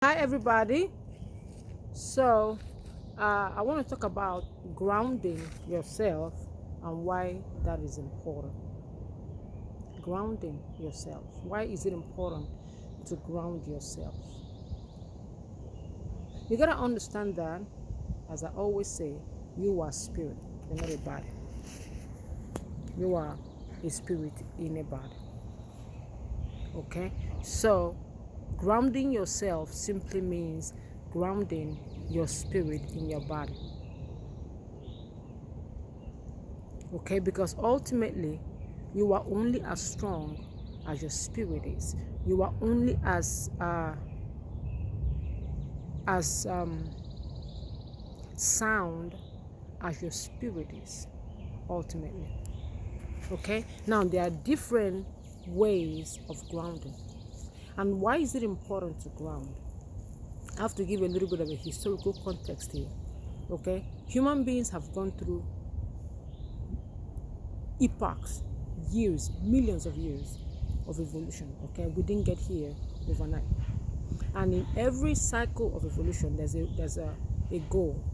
Hi, everybody. So, I want to talk about grounding yourself and why that is important. Grounding yourself. Why is it important to ground yourself? You got to understand that, as I always say, you are spirit, you're not a body. You are a spirit in a body. Okay? So, grounding yourself simply means grounding your spirit in your body. Okay, because ultimately you are only as strong as your spirit is. You are only as sound as your spirit is, ultimately. Okay, now there are different ways of grounding. And why is it important to ground? I have to give a little bit of a historical context here. Okay, human beings have gone through epochs, years, millions of years of evolution. Okay, we didn't get here overnight, and in every cycle of evolution there's a goal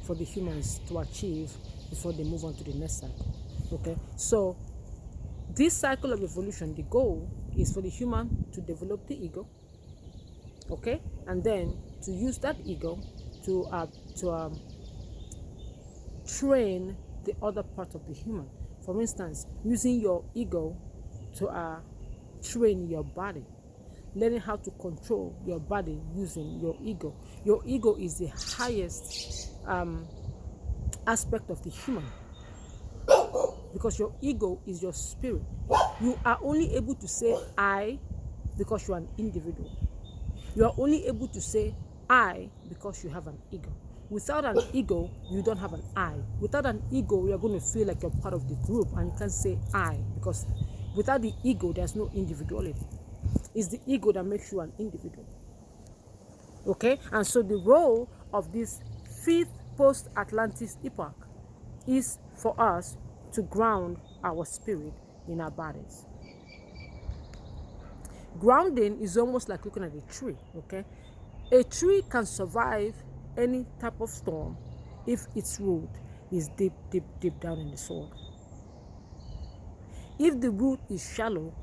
for the humans to achieve before they move on to the next cycle. Okay, so this cycle of evolution, the goal is for the human to develop the ego. Okay, and then to use that ego to train the other part of the human. For instance, using your ego to train your body, learning how to control your body using your ego. Your ego is the highest aspect of the human, because your ego is your spirit. You are only able to say I because you are an individual. You are only able to say I because you have an ego. Without an ego, you don't have an I. Without an ego, you're going to feel like you're part of the group and you can't say I, because without the ego, there's no individuality. It's the ego that makes you an individual. Okay? And so the role of this fifth post-Atlantis epoch is for us to ground our spirit in our bodies. Grounding is almost like looking at a tree. Okay? A tree can survive any type of storm if its root is deep, deep, deep down in the soil. If the root is shallow,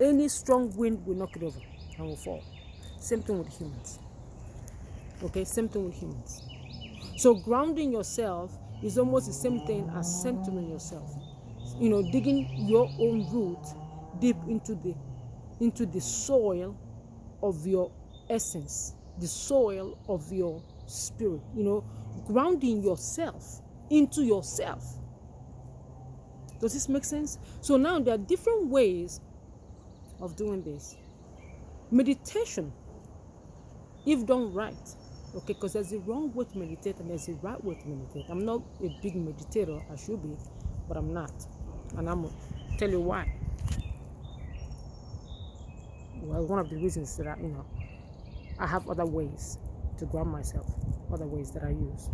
any strong wind will knock it over and will fall. Same thing with humans. Okay, same thing with humans. So grounding yourself is almost the same thing as centering yourself. Digging your own root deep into the soil of your essence, the soil of your spirit. Grounding yourself into yourself. Does this make sense? So now there are different ways of doing this. Meditation, if done right, okay, because there's a wrong way to meditate and there's a right way to meditate. I'm not a big meditator, I should be, but I'm not. And I'm going to tell you why. Well, one of the reasons that I have other ways to ground myself, other ways that I use.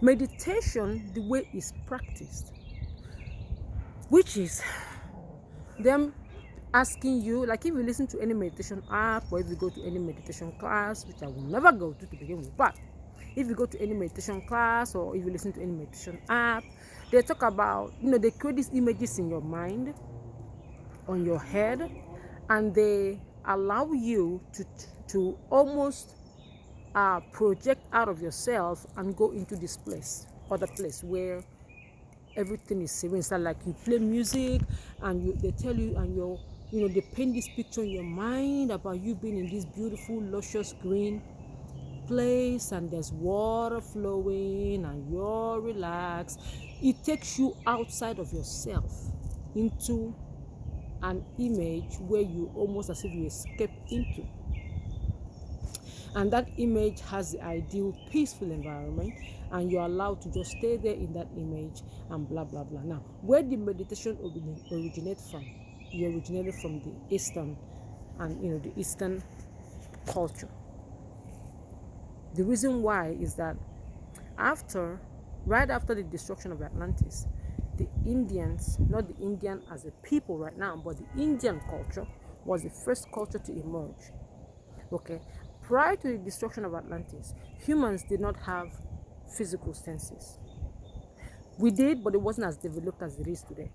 Meditation, the way it's practiced, which is them asking you, like if you listen to any meditation app or if you go to any meditation class, which I will never go to begin with, but if you go to any meditation class or if you listen to any meditation app, they talk about, they create these images in your mind, on your head, and they allow you to almost project out of yourself and go into this other place where everything is serene. It's like you play music and they tell you, and they paint this picture in your mind about you being in this beautiful, luscious green place, and there's water flowing and you're relaxed. It takes you outside of yourself into an image where you almost as if you escape into. And that image has the ideal peaceful environment, and you're allowed to just stay there in that image and blah blah blah. Now, where did meditation originate from? It originated from the Eastern, and the Eastern culture. The reason why is that right after the destruction of Atlantis, the Indians, not the Indian as a people right now, but the Indian culture was the first culture to emerge. Okay, prior to the destruction of Atlantis, humans did not have physical senses. We did, but it wasn't as developed as it is today.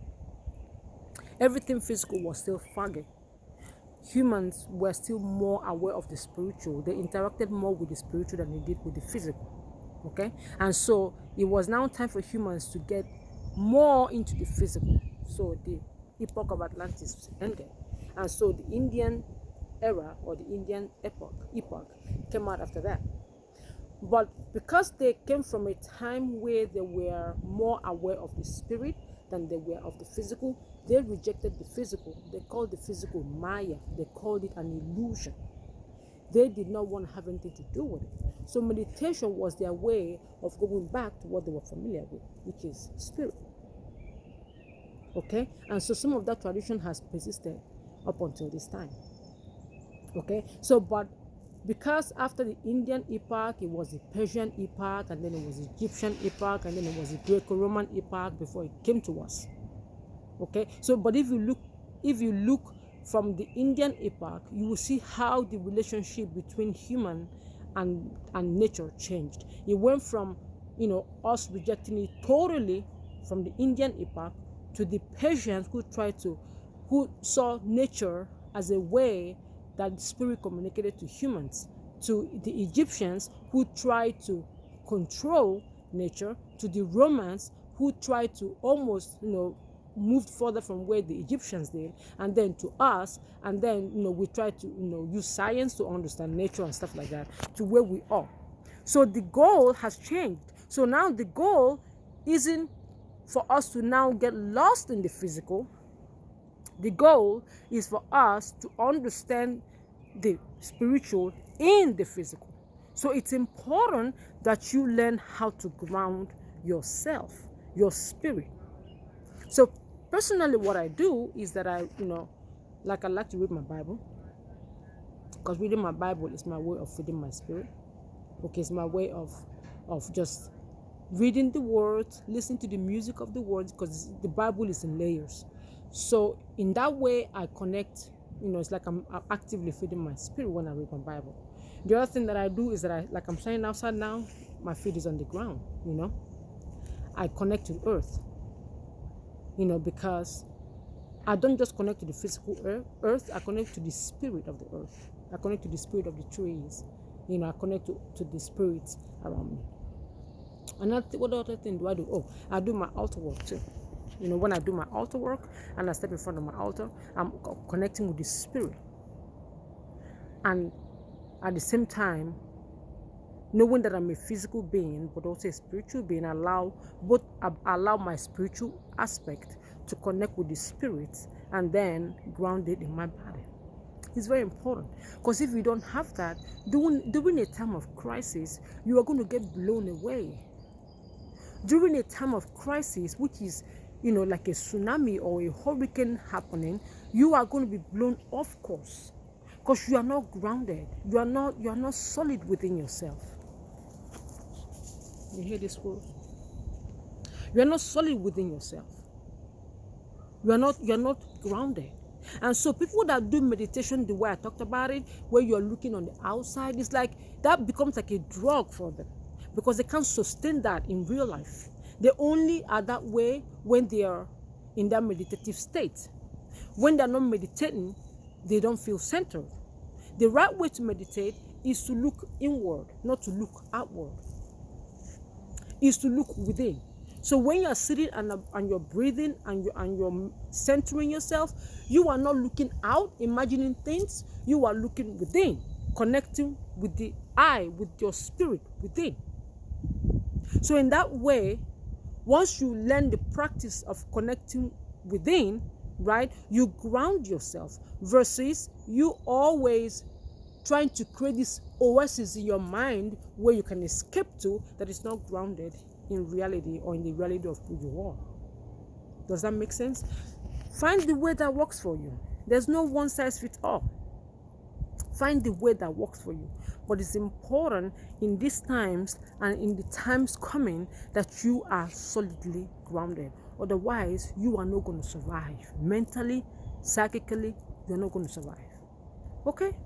Everything physical was still foggy. Humans were still more aware of the spiritual. They interacted more with the spiritual than they did with the physical. Okay? And so it was now time for humans to get more into the physical. So the epoch of Atlantis ended. And so the Indian era, or the Indian epoch came out after that. But because they came from a time where they were more aware of the spirit than they were of the physical, they rejected the physical. They called the physical Maya. They called it an illusion. They did not want to have anything to do with it. So meditation was their way of going back to what they were familiar with, which is spirit. Okay? And so some of that tradition has persisted up until this time. Okay? So, but because after the Indian epoch, it was the Persian epoch, and then it was the Egyptian epoch, and then it was the Greco-Roman epoch before it came to us. Okay? So, but if you look from the Indian epoch, you will see how the relationship between human and nature changed. It went from, us rejecting it totally from the Indian epoch to the Persians who saw nature as a way that the spirit communicated to humans, to the Egyptians who tried to control nature, to the Romans who tried to almost, moved further from where the Egyptians did, and then to us, and then we try to use science to understand nature and stuff like that, to where we are. So the goal has changed. So now the goal isn't for us to now get lost in the physical. The goal is for us to understand the spiritual in the physical. So it's important that you learn how to ground yourself, your spirit. So personally, what I do is that I like to read my Bible, because reading my Bible is my way of feeding my spirit. Okay, it's my way of just reading the words, listening to the music of the words, because the Bible is in layers. So in that way, I connect. It's like I'm actively feeding my spirit when I read my Bible. The other thing that I do is that I'm standing outside now, my feet is on the ground. I connect to earth. Because I don't just connect to the physical earth, I connect to the spirit of the earth. I connect to the spirit of the trees. I connect to the spirits around me. And what other thing do I do? Oh, I do my altar work too. When I do my altar work and I step in front of my altar, I'm connecting with the spirit. And at the same time, knowing that I'm a physical being, but also a spiritual being, allow my spiritual aspect to connect with the spirit and then ground it in my body. It's very important, because if you don't have that, during a time of crisis, you are going to get blown away. During a time of crisis, which is like a tsunami or a hurricane happening, you are going to be blown off course, because you are not grounded. You are not solid within yourself. You hear this word? You are not solid within yourself. You are not grounded. And so people that do meditation the way I talked about it, where you are looking on the outside, it's like that becomes like a drug for them, because they can't sustain that in real life. They only are that way when they are in that meditative state. When they're not meditating, they don't feel centered. The right way to meditate is to look inward, not to look outward. Is to look within. So when you're sitting and you're breathing and you're centering yourself, you are not looking out, imagining things. You are looking within, connecting with the I, with your spirit within. So in that way, once you learn the practice of connecting within, right, you ground yourself, versus you always trying to create this oasis in your mind where you can escape to, that is not grounded in reality or in the reality of who you are. Does that make sense? Find the way that works for you. There's no one size fits all. Find the way that works for you. But it's important in these times and in the times coming that you are solidly grounded. Otherwise, you are not going to survive. Mentally, psychically, you're not going to survive. Okay?